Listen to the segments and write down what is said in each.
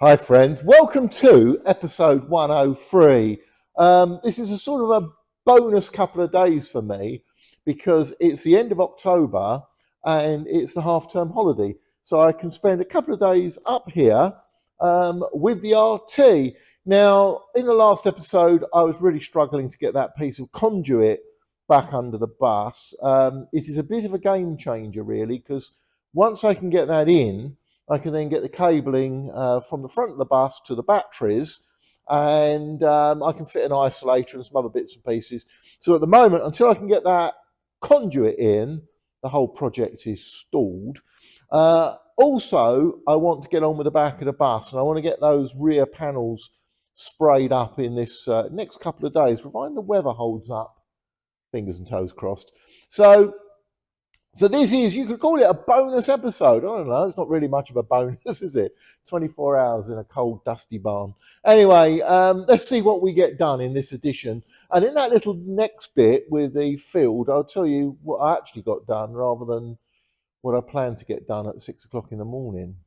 Hi friends, welcome to episode 103. This is a sort of a bonus couple of days for me because it's the end of October and it's the half-term holiday. So I can spend a couple of days up here with the RT. Now, in the last episode, I was really struggling to get that piece of conduit back under the bus. It is a bit of a game changer really, because once I can get that in, I can then get the cabling from the front of the bus to the batteries, and I can fit an isolator and some other bits and pieces. So at the moment, until I can get that conduit in, the whole project is stalled. Also, I want to get on with the back of the bus, and I want to get those rear panels sprayed up in this next couple of days, providing the weather holds up. Fingers and toes crossed. So this is, you could call it a bonus episode. I don't know, it's not really much of a bonus, is it? 24 hours in a cold, dusty barn. Anyway, let's see what we get done in this edition. And in that little next bit with the field, I'll tell you what I actually got done rather than what I planned to get done at 6 o'clock in the morning.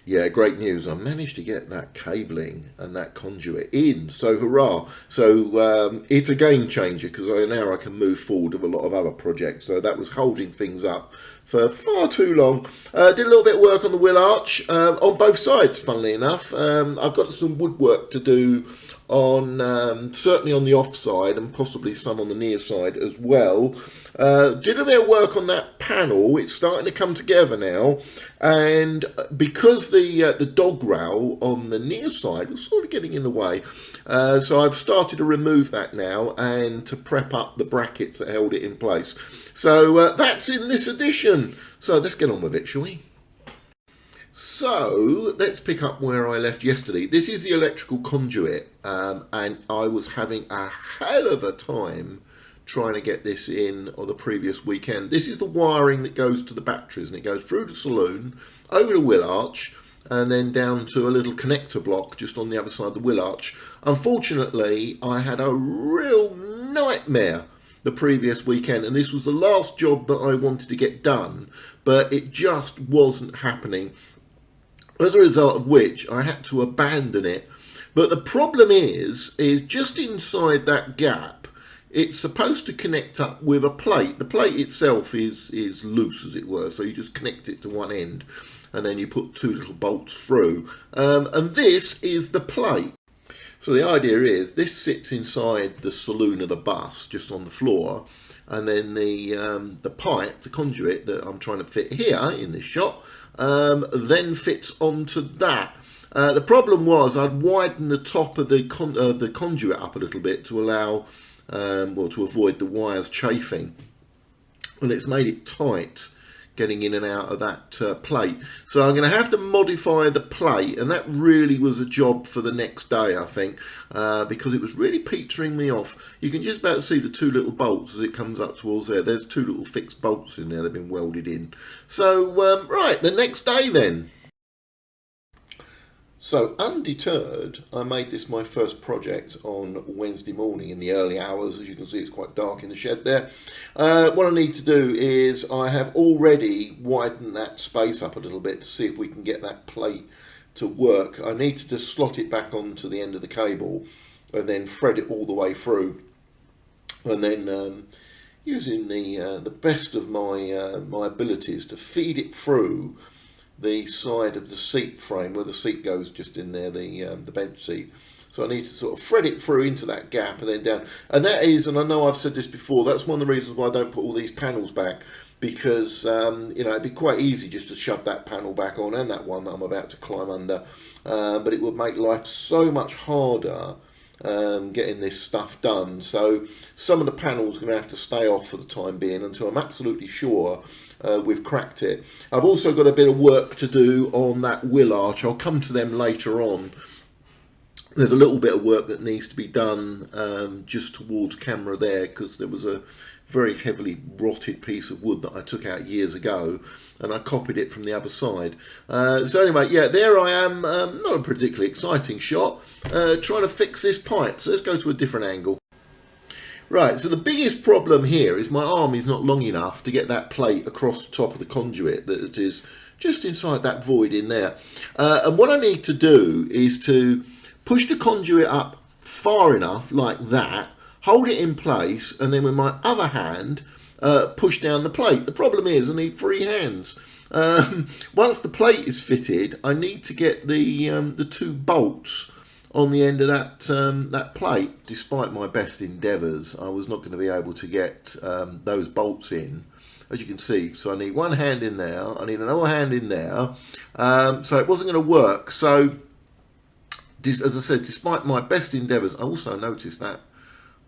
Yeah, great news. I managed to get that cabling and that conduit in, so hurrah. So it's a game changer because now I can move forward with a lot of other projects. So that was holding things up for far too long. Did a little bit of work on the wheel arch on both sides, funnily enough. I've got some woodwork to do on certainly on the off side and possibly some on the near side as well. Did a bit of work on that panel. It's starting to come together now, and because the dog rail on the near side was sort of getting in the way, so I've started to remove that now and to prep up the brackets that held it in place. So that's in this edition. So let's get on with it, shall we? So let's pick up where I left yesterday. This is the electrical conduit, and I was having a hell of a time trying to get this in on the previous weekend. This is the wiring that goes to the batteries, and it goes through the saloon, over the wheel arch, and then down to a little connector block just on the other side of the wheel arch. Unfortunately, I had a real nightmare the previous weekend, and this was the last job that I wanted to get done, but it just wasn't happening. As a result of which, I had to abandon it. But the problem is just inside that gap, it's supposed to connect up with a plate. The plate itself is loose, as it were, so you just connect it to one end, and then you put two little bolts through. And this is the plate. So the idea is this sits inside the saloon of the bus, just on the floor, and then the pipe, the conduit that I'm trying to fit here in this shot, then fits onto that. The problem was I'd widened the top of the conduit up a little bit to allow, to avoid the wires chafing, and it's made it tight getting in and out of that plate. So I'm going to have to modify the plate, and that really was a job for the next day, I think, because it was really petering me off. You can just about see the two little bolts as it comes up towards there. There's two little fixed bolts in there that have been welded in. So, right, the next day then. So undeterred, I made this my first project on Wednesday morning in the early hours. As you can see, it's quite dark in the shed there. What I need to do is I have already widened that space up a little bit to see if we can get that plate to work. I need to just slot it back onto the end of the cable and then thread it all the way through. And then using the best of my abilities to feed it through the side of the seat frame where the seat goes just in there, the bench seat. So I need to sort of thread it through into that gap and then down. And that is, and I know I've said this before, that's one of the reasons why I don't put all these panels back, because it'd be quite easy just to shove that panel back on and that one that I'm about to climb under, but it would make life so much harder getting this stuff done. So some of the panels are going to have to stay off for the time being until I'm absolutely sure we've cracked it. I've also got a bit of work to do on that wheel arch. I'll come to them later on. There's a little bit of work that needs to be done just towards camera there, because there was a very heavily rotted piece of wood that I took out years ago, and I copied it from the other side. So anyway, yeah, there I am. Not a particularly exciting shot, trying to fix this pipe. So let's go to a different angle. Right, so the biggest problem here is my arm is not long enough to get that plate across the top of the conduit that is just inside that void in there. And what I need to do is to push the conduit up far enough like that, hold it in place, and then with my other hand push down the plate. The problem is I need free hands. Once the plate is fitted, I need to get the two bolts on the end of that plate. Despite my best endeavours, I was not going to be able to get those bolts in, as you can see. So I need one hand in there, I need another hand in there, so it wasn't going to work. So as I said, despite my best endeavours, I also noticed that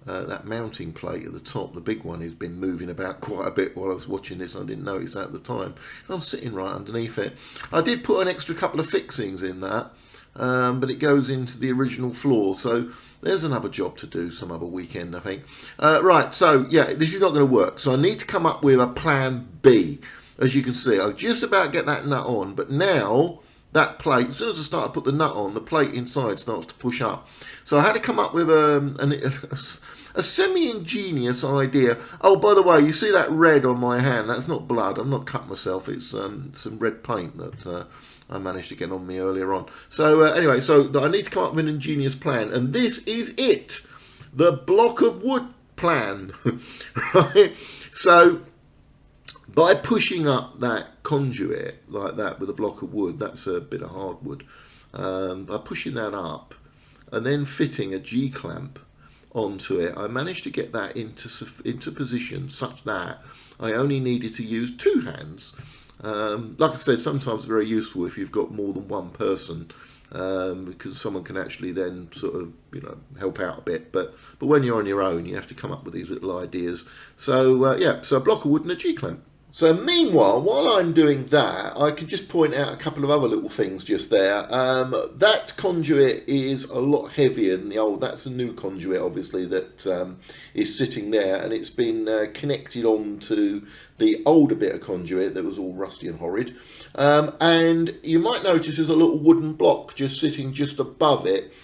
that mounting plate at the top, the big one, has been moving about quite a bit while I was watching this. I didn't notice that at the time, so I'm sitting right underneath it. I did put an extra couple of fixings in that, but it goes into the original floor, so there's another job to do some other weekend, I think. Right, so yeah, this is not going to work, so I need to come up with a plan B. As you can see, I just about get that nut on, but now that plate, as soon as I start to put the nut on, the plate inside starts to push up. So I had to come up with a semi-ingenious idea. Oh, by the way, you see that red on my hand? That's not blood. I've not cut myself. It's some red paint that I managed to get on me earlier on. So anyway, so I need to come up with an ingenious plan, and this is it. The block of wood plan. Right? So by pushing up that conduit like that with a block of wood, that's a bit of hardwood, by pushing that up and then fitting a G-clamp onto it, I managed to get that into position such that I only needed to use two hands. Like I said, sometimes very useful if you've got more than one person, because someone can actually then sort of, help out a bit. But when you're on your own, you have to come up with these little ideas. So yeah, so a block of wood and a G-clamp. So meanwhile, while I'm doing that, I can just point out a couple of other little things just there. That conduit is a lot heavier than the old. That's a new conduit, obviously, that is sitting there, and it's been connected onto the older bit of conduit that was all rusty and horrid. And you might notice there's a little wooden block just sitting just above it.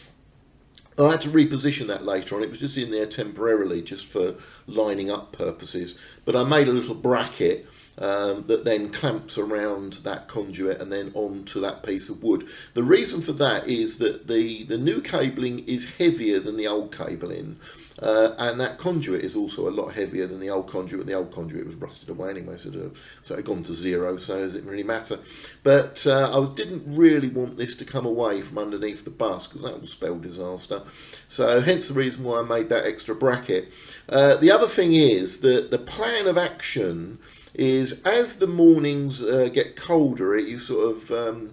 I had to reposition that later on. It was just in there temporarily, just for lining up purposes. But I made a little bracket that then clamps around that conduit and then onto that piece of wood. The reason for that is that the new cabling is heavier than the old cabling. And that conduit is also a lot heavier than the old conduit. The old conduit was rusted away anyway, so it had gone to zero, so it didn't really matter. But I didn't really want this to come away from underneath the bus, because that would spell disaster. So hence the reason why I made that extra bracket. The other thing is that the plan of action is, as the mornings get colder, you sort of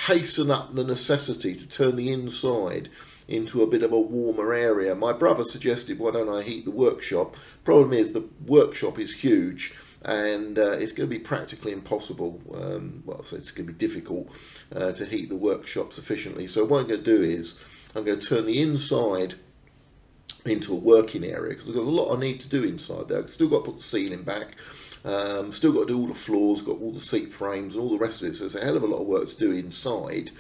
hasten up the necessity to turn the inside into a bit of a warmer area. My brother suggested, why don't I heat the workshop? Problem is, the workshop is huge, and it's going to be practically impossible. So it's going to be difficult to heat the workshop sufficiently. So what I'm going to do is I'm going to turn the inside into a working area, because there's a lot I need to do inside there. I've still got to put the ceiling back, still got to do all the floors, got all the seat frames and all the rest of it, so there's a hell of a lot of work to do inside.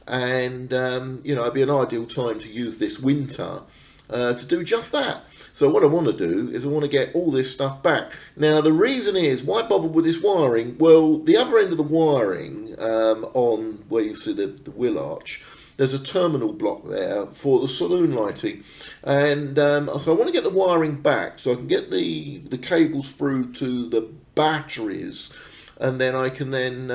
And it'd be an ideal time to use this winter to do just that. So what I want to do is I want to get all this stuff back. Now the reason is, why bother with this wiring? Well, the other end of the wiring, on where you see the wheel arch, there's a terminal block there for the saloon lighting, and so I want to get the wiring back so I can get the cables through to the batteries, and then I can then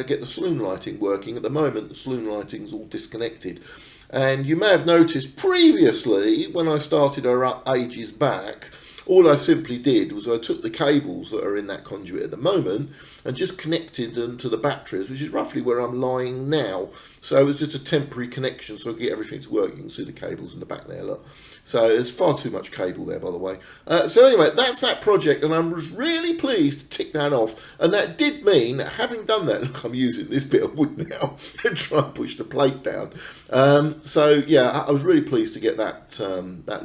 get the saloon lighting working. At the moment, the saloon lighting's all disconnected, and you may have noticed previously when I started her up ages back, all I simply did was I took the cables that are in that conduit at the moment and just connected them to the batteries, which is roughly where I'm lying now. So it was just a temporary connection so I could get everything to work. You can see the cables in the back there, look. So there's far too much cable there, by the way. So anyway, that's that project, and I was really pleased to tick that off. And that did mean, having done that, look, I'm using this bit of wood now to try and push the plate down. So yeah, I was really pleased to get that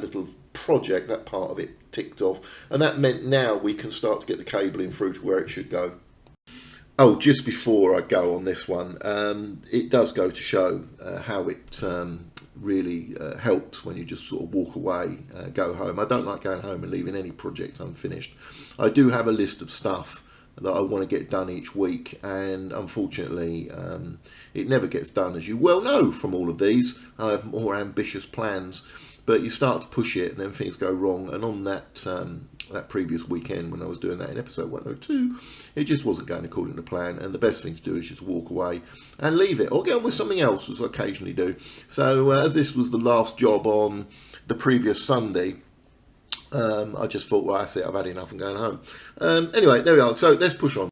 little project, that part of it, ticked off, and that meant now we can start to get the cabling through to where it should go. Oh, just before I go on this one, it does go to show how it really helps when you just sort of walk away, go home. I don't like going home and leaving any project unfinished. I do have a list of stuff that I want to get done each week, and unfortunately it never gets done, as you well know from all of these. I have more ambitious plans, but you start to push it and then things go wrong. And on that that previous weekend when I was doing that in episode 102, it just wasn't going according to plan, and the best thing to do is just walk away and leave it, or get on with something else, as I occasionally do. So as this was the last job on the previous Sunday, I just thought, well, that's it, I've had enough, I'm going home. Anyway, there we are. So let's push on.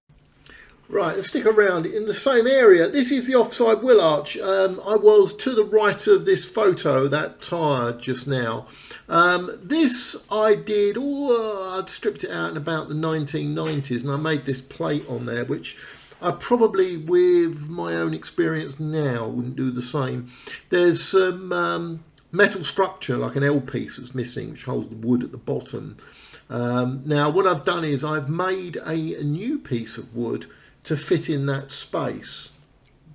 Right, let's stick around in the same area. This is the offside wheel arch. I was to the right of this photo, that tyre just now. This I did, I'd stripped it out in about the 1990s, and I made this plate on there, which I probably, with my own experience now, wouldn't do the same. There's some metal structure, like an L piece, that's missing, which holds the wood at the bottom. Now, what I've done is I've made a new piece of wood to fit in that space.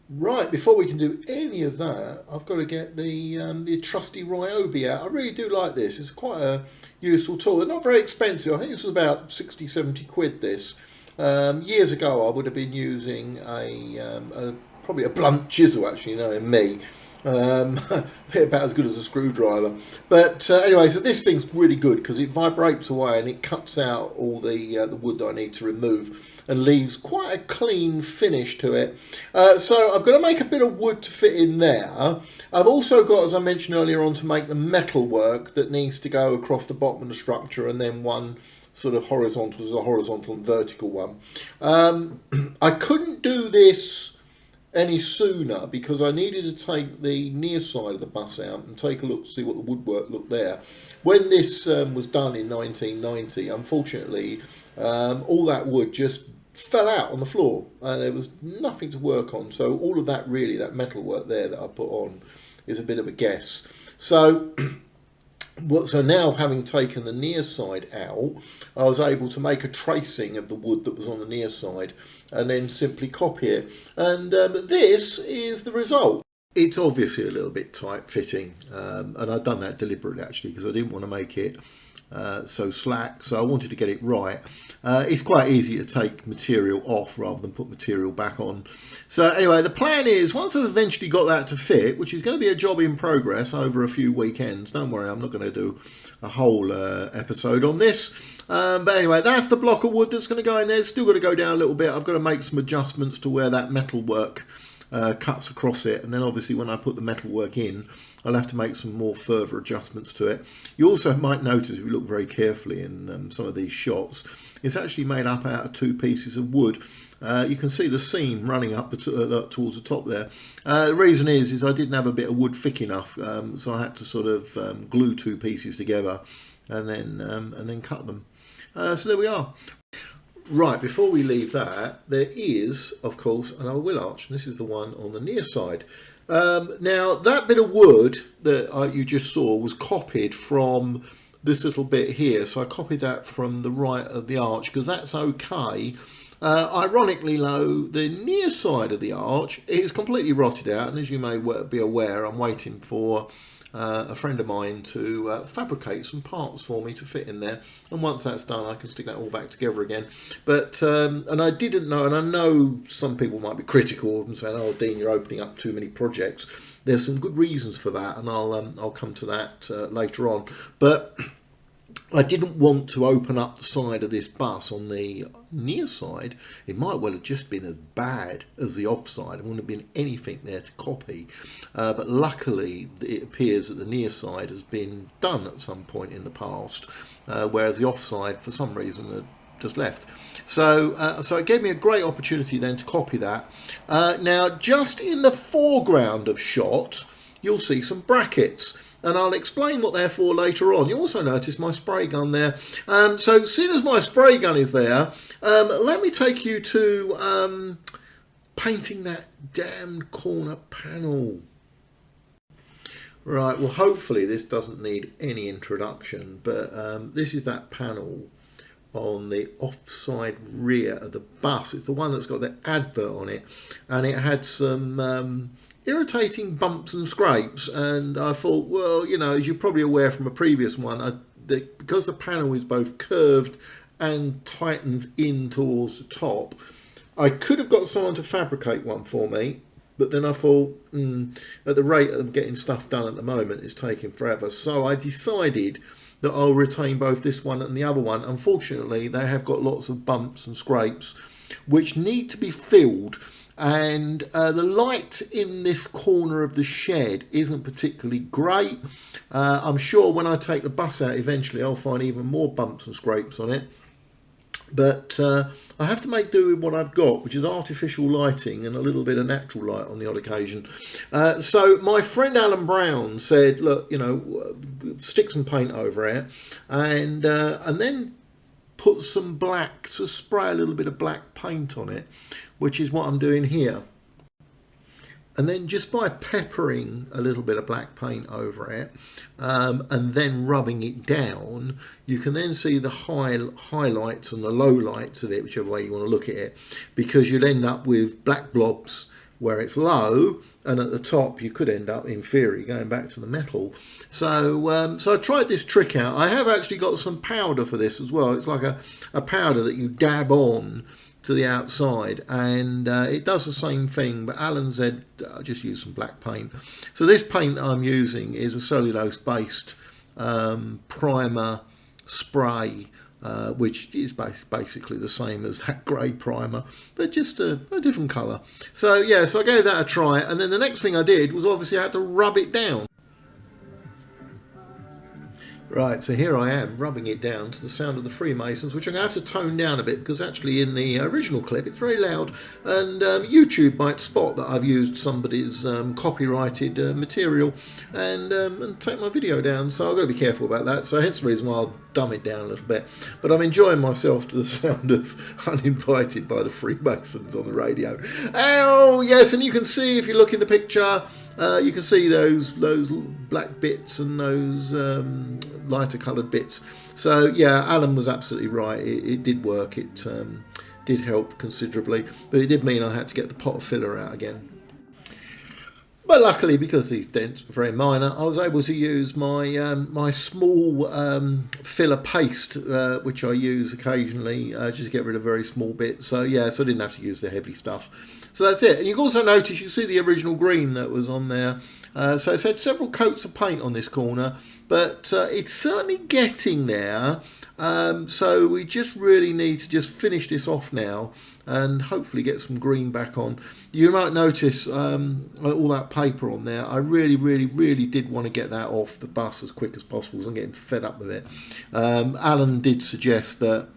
Right, before we can do any of that, I've got to get the trusty Ryobi out. I really do like this. It's quite a useful tool. They're not very expensive. I think this was about 60, 70 quid, this. Years ago, I would have been using probably a blunt chisel, actually, knowing me. About as good as a screwdriver. But anyway, so this thing's really good because it vibrates away and it cuts out all the wood that I need to remove and leaves quite a clean finish to it. So I've got to make a bit of wood to fit in there. I've also got, as I mentioned earlier on, to make the metal work that needs to go across the bottom of the structure, and then one sort of horizontal, there's a horizontal and vertical one. I couldn't do this any sooner because I needed to take the near side of the bus out and take a look to see what the woodwork looked there. When this was done in 1990, unfortunately, all that wood just fell out on the floor and there was nothing to work on. So all of that, really, that metal work there that I put on is a bit of a guess. So so now, having taken the near side out, I was able to make a tracing of the wood that was on the near side and then simply copy it. And this is the result. It's obviously a little bit tight fitting, and I've done that deliberately, actually, because I didn't want to make it so slack, so I wanted to get it right. It's quite easy to take material off rather than put material back on. So anyway, the plan is, once I've eventually got that to fit, which is going to be a job in progress over a few weekends, don't worry, I'm not going to do a whole episode on this, but anyway, that's the block of wood that's going to go in there. It's still got to go down a little bit. I've got to make some adjustments to where that metal work cuts across it, and then obviously when I put the metal work in, I'll have to make some more further adjustments to it. You also might notice, if you look very carefully in some of these shots, it's actually made up out of two pieces of wood. You can see the seam running up towards the top there. The reason is I didn't have a bit of wood thick enough, so I had to sort of glue two pieces together and then cut them. So there we are. Right, before we leave that, there is, of course, another wheel arch, and this is the one on the near side. Now, that bit of wood that you just saw was copied from this little bit here, so I copied that from the right of the arch because that's okay. Ironically, though, the near side of the arch is completely rotted out, and as you may be aware, I'm waiting for a friend of mine to fabricate some parts for me to fit in there, and once that's done I can stick that all back together again. But and I didn't know, and I know some people might be critical and saying, oh Dean, you're opening up too many projects. There's some good reasons for that, and I'll come to that later on. But I didn't want to open up the side of this bus on the near side. It might well have just been as bad as the offside. There wouldn't have been anything there to copy. But luckily, it appears that the near side has been done at some point in the past, whereas the offside, for some reason, had just left. So, so it gave me a great opportunity then to copy that. Now, just in the foreground of shot, you'll see some brackets, and I'll explain what they're for later on. You also notice my spray gun there. So as soon as my spray gun is there, let me take you to painting that damned corner panel. Right, well hopefully this doesn't need any introduction, but this is that panel on the offside rear of the bus. It's the one that's got the advert on it, and it had some irritating bumps and scrapes, and I thought, well, you know, as you're probably aware from a previous one, because the panel is both curved and tightens in towards the top, I could have got someone to fabricate one for me, but then I thought, at the rate of getting stuff done at the moment, it's taking forever. So I decided that I'll retain both this one and the other one. Unfortunately, they have got lots of bumps and scrapes which need to be filled, and the light in this corner of the shed isn't particularly great. I'm sure when I take the bus out eventually I'll find even more bumps and scrapes on it, but I have to make do with what I've got, which is artificial lighting and a little bit of natural light on the odd occasion. So my friend Alan Brown said, look, you know, stick some paint over it, and then put some black, so spray a little bit of black paint on it, which is what I'm doing here. And then just by peppering a little bit of black paint over it, and then rubbing it down, you can then see the highlights and the lowlights of it, whichever way you want to look at it, because you'd end up with black blobs where it's low, and at the top you could end up, in theory, going back to the metal. So I tried this trick out. I have actually got some powder for this as well. It's like a powder that you dab on to the outside, and it does the same thing, but Alan said I'll just use some black paint. So this paint that I'm using is a cellulose based primer spray, which is basically the same as that grey primer, but just a different colour. So yeah, so I gave that a try, and then the next thing I did was obviously I had to rub it down. Right, so here I am rubbing it down to the sound of the Freemasons, which I'm going to have to tone down a bit because actually in the original clip it's very loud, and YouTube might spot that I've used somebody's copyrighted material and take my video down, so I've got to be careful about that. So hence the reason why I'll dumb it down a little bit. But I'm enjoying myself to the sound of Uninvited by the Freemasons on the radio. Oh yes, and you can see, if you look in the picture, you can see those black bits and those lighter coloured bits. So yeah, Alan was absolutely right. It did work. It did help considerably, but it did mean I had to get the pot of filler out again. But luckily, because these dents were very minor, I was able to use my my small filler paste, which I use occasionally, just to get rid of very small bits. So yeah, so I didn't have to use the heavy stuff. So that's it. And you can also notice, you see the original green that was on there. So it's had several coats of paint on this corner, but it's certainly getting there. So we just really need to just finish this off now and hopefully get some green back on. You might notice all that paper on there. I really did want to get that off the bus as quick as possible, because I'm getting fed up with it. Alan did suggest that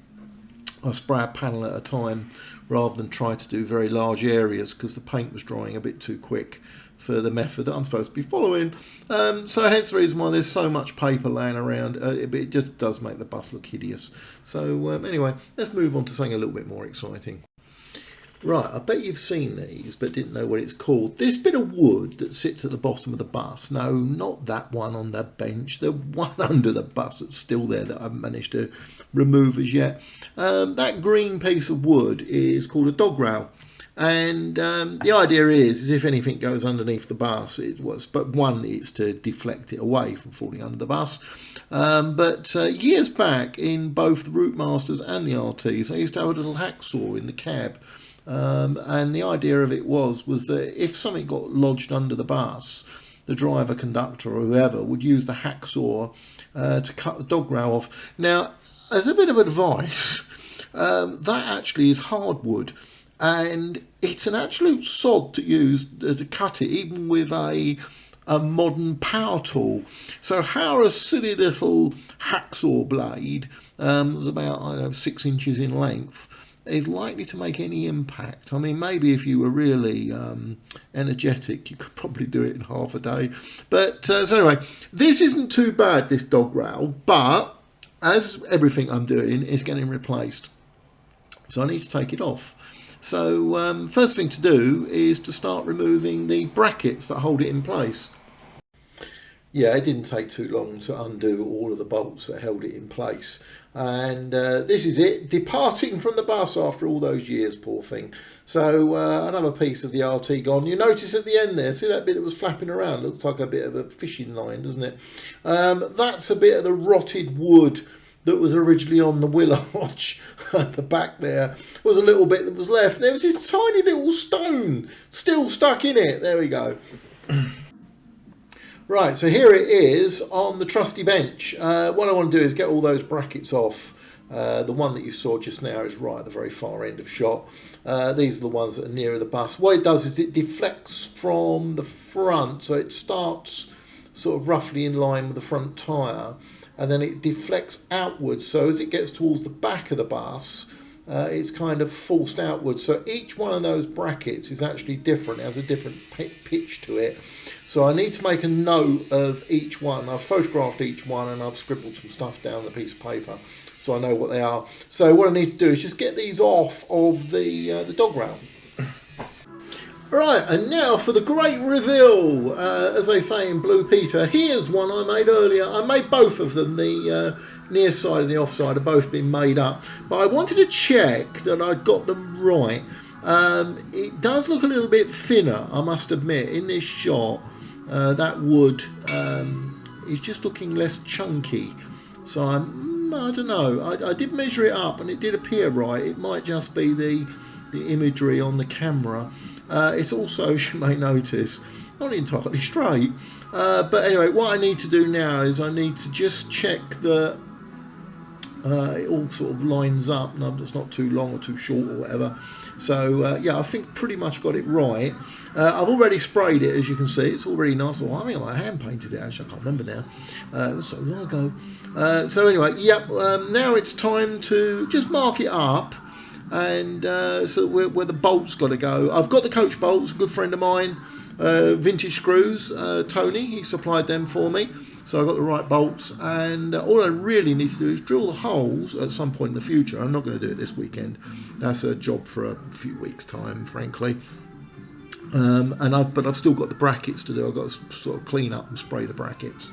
I spray a panel at a time rather than try to do very large areas, because the paint was drying a bit too quick for the method that I'm supposed to be following. So hence the reason why there's so much paper laying around. It just does make the bus look hideous. So anyway, let's move on to something a little bit more exciting. Right, I bet you've seen these but didn't know what it's called. This bit of wood that sits at the bottom of the bus, no, not that one on the bench, the one under the bus that's still there that I haven't managed to remove as yet. That green piece of wood is called a dog rail. And the idea is if anything goes underneath the bus, but one, it's to deflect it away from falling under the bus. But years back, in both the Route Masters and the RTs, I used to have a little hacksaw in the cab. And the idea of it was that if something got lodged under the bus, the driver, conductor or whoever would use the hacksaw to cut the dog rail off. Now, as a bit of advice, that actually is hardwood, and it's an absolute sod to use to cut it, even with a modern power tool. So how a silly little hacksaw blade, was about, I don't know, 6 inches in length, is likely to make any impact. I mean, maybe if you were really energetic, you could probably do it in half a day. But so anyway, this isn't too bad, this dog rail, but as everything I'm doing is getting replaced, so I need to take it off. So first thing to do is to start removing the brackets that hold it in place. Yeah, it didn't take too long to undo all of the bolts that held it in place. And this is it, departing from the bus after all those years, poor thing. So another piece of the RT gone. You notice at the end there, see that bit that was flapping around? Looks like a bit of a fishing line, doesn't it? That's a bit of the rotted wood that was originally on the wheelarche at the back. There was a little bit that was left. There was this tiny little stone still stuck in it. There we go. Right, so here it is on the trusty bench. What I want to do is get all those brackets off. The one that you saw just now is right at the very far end of shot. These are the ones that are nearer the bus. What it does is it deflects from the front, so it starts sort of roughly in line with the front tyre, and then it deflects outwards. So as it gets towards the back of the bus, it's kind of forced outwards. So each one of those brackets is actually different. It has a different pitch to it. So I need to make a note of each one. I've photographed each one and I've scribbled some stuff down on a piece of paper so I know what they are. So what I need to do is just get these off of the dog rail. Right, and now for the great reveal. As they say in Blue Peter, here's one I made earlier. I made both of them. The near side and the off side have both been made up. But I wanted to check that I got them right. It does look a little bit thinner, I must admit, in this shot. That wood is just looking less chunky. So I don't know. I did measure it up and it did appear right. It might just be the imagery on the camera. It's also, as you may notice, not entirely straight. But anyway, what I need to do now is I need to just check that it all sort of lines up. No, it's not too long or too short or whatever. So yeah, I think pretty much got it right. I've already sprayed it, as you can see. It's already nice. Well, I think I hand painted it, actually. I can't remember now. It was so long ago. So anyway, yep. Now it's time to just mark it up, and so where the bolts got to go. I've got the coach bolts. A good friend of mine, Vintage Screws, Tony. He supplied them for me. So I've got the right bolts, and all I really need to do is drill the holes at some point in the future. I'm not going to do it this weekend. That's a job for a few weeks' time, frankly. But I've still got the brackets to do. I've got to sort of clean up and spray the brackets.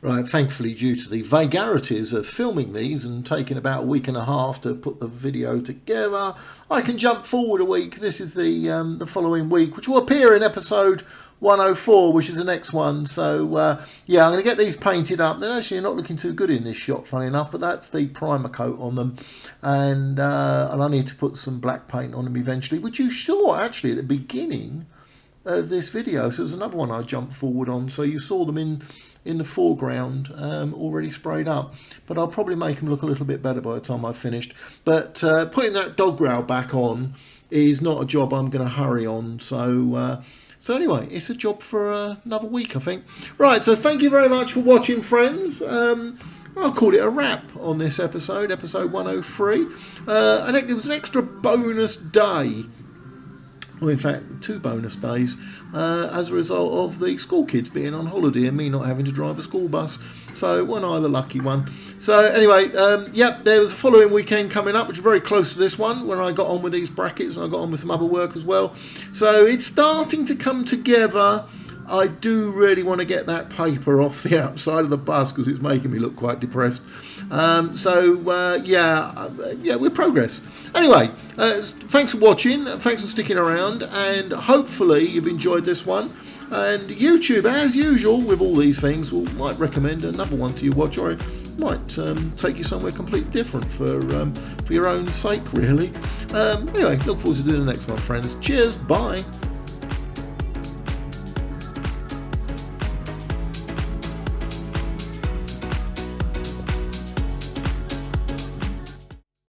Right, thankfully, due to the vagaries of filming these and taking about a week and a half to put the video together, I can jump forward a week. This is the following week, which will appear in episode 104, which is the next one. So yeah, I'm going to get these painted up. They're actually not looking too good in this shot, funny enough, but that's the primer coat on them, and I need to put some black paint on them eventually, which you saw actually at the beginning of this video. So there's another one I jumped forward on, so you saw them in the foreground already sprayed up, but I'll probably make them look a little bit better by the time I've finished. But putting that dog rail back on is not a job I'm going to hurry on, so anyway, it's a job for another week, I think. Right, so thank you very much for watching, friends. I'll call it a wrap on this episode 103. And it was an extra bonus day. Well, in fact, 2 bonus days as a result of the school kids being on holiday and me not having to drive a school bus. So, wasn't I the lucky one? So, anyway, yep, there was a following weekend coming up, which is very close to this one, when I got on with these brackets and I got on with some other work as well. So, it's starting to come together. I do really want to get that paper off the outside of the bus because it's making me look quite depressed. Yeah, we're progress. Anyway, thanks for watching, thanks for sticking around, and hopefully you've enjoyed this one. And YouTube, as usual with all these things, might recommend another one to you watch, or it might take you somewhere completely different for your own sake, really. Anyway, look forward to doing the next one, friends. Cheers, bye.